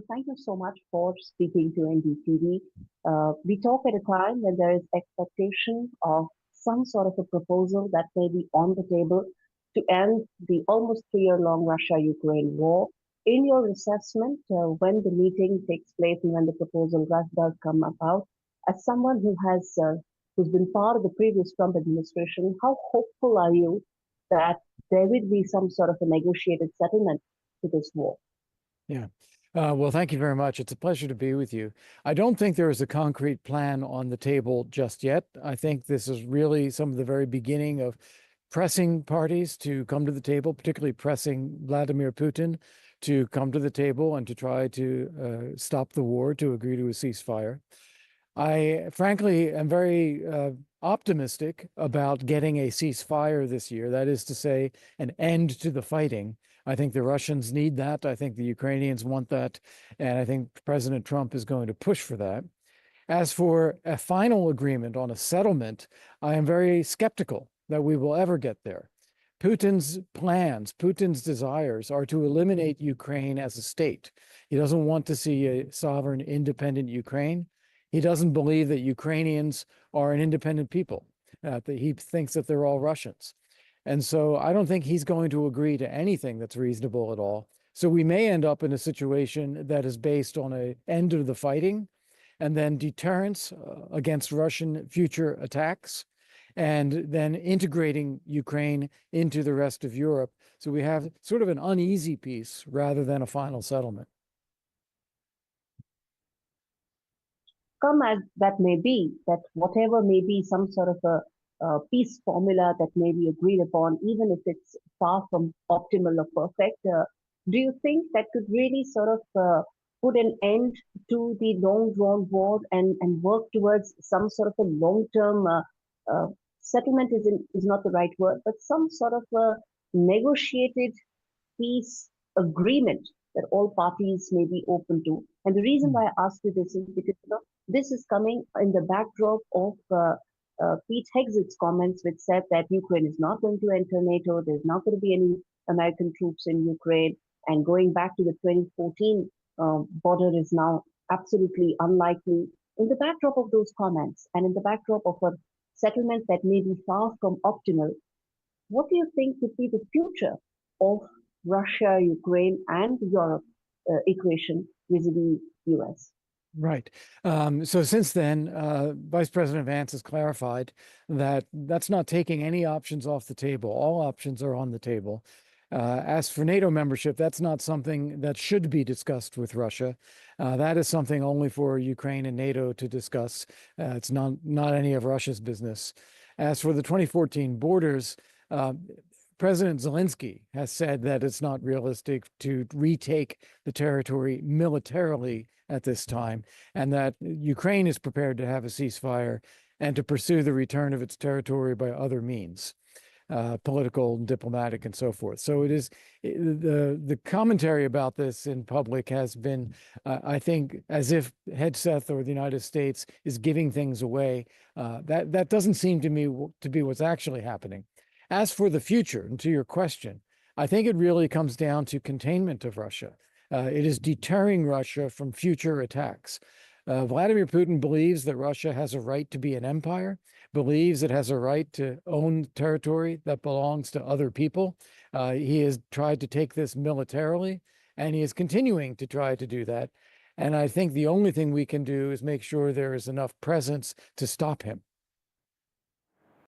Thank you so much for speaking to NDTV. We talk at a time when there is expectation of some sort of a proposal that may be on the table to end the almost 3-year-long Russia-Ukraine war. In your assessment, when the meeting takes place and when the proposal does come about, as someone who's been part of the previous Trump administration, how hopeful are you that there will be some sort of a negotiated settlement to this war? Yeah. Well, thank you very much. It's a pleasure to be with you. I don't think there is a concrete plan on the table just yet. I think this is really some of the very beginning of pressing parties to come to the table, particularly pressing Vladimir Putin to come to the table and to try to stop the war, to agree to a ceasefire. I frankly am very optimistic about getting a ceasefire this year. That is to say, an end to the fighting. I think the Russians need that. I think the Ukrainians want that. And I think President Trump is going to push for that. As for a final agreement on a settlement, I am very skeptical that we will ever get there. Putin's plans, Putin's desires are to eliminate Ukraine as a state. He doesn't want to see a sovereign, independent Ukraine. He doesn't believe that Ukrainians are an independent people, that he thinks that they're all Russians. And so I don't think he's going to agree to anything that's reasonable at all. So we may end up in a situation that is based on an end of the fighting and then deterrence against Russian future attacks, and then integrating Ukraine into the rest of Europe. So we have sort of an uneasy peace rather than a final settlement. Come as that may be, that whatever may be some sort of a peace formula that may be agreed upon, even if it's far from optimal or perfect, do you think that could really sort of put an end to the long-drawn war and work towards some sort of a long-term settlement is not the right word, but some sort of a negotiated peace agreement that all parties may be open to? And the reason why I ask you this is because this is coming in the backdrop of Pete Hegseth's comments, which said that Ukraine is not going to enter NATO, there's not going to be any American troops in Ukraine, and going back to the 2014 border is now absolutely unlikely. In the backdrop of those comments, and in the backdrop of a settlement that may be far from optimal, what do you think would be the future of Russia, Ukraine, and Europe equation vis-a-vis US? Right. So since then, Vice President Vance has clarified that that's not taking any options off the table. All options are on the table. As for NATO membership, that's not something that should be discussed with Russia. That is something only for Ukraine and NATO to discuss. It's not any of Russia's business. As for the 2014 borders, President Zelensky has said that it's not realistic to retake the territory militarily at this time, and that Ukraine is prepared to have a ceasefire and to pursue the return of its territory by other means, political, diplomatic, and so forth. So it is the commentary about this in public has been, I think, as if Hegseth or the United States is giving things away. That doesn't seem to me to be what's actually happening. As for the future, and to your question, I think it really comes down to containment of Russia. It is deterring Russia from future attacks. Vladimir Putin believes that Russia has a right to be an empire, believes it has a right to own territory that belongs to other people. He has tried to take this militarily, and he is continuing to try to do that. And I think the only thing we can do is make sure there is enough presence to stop him.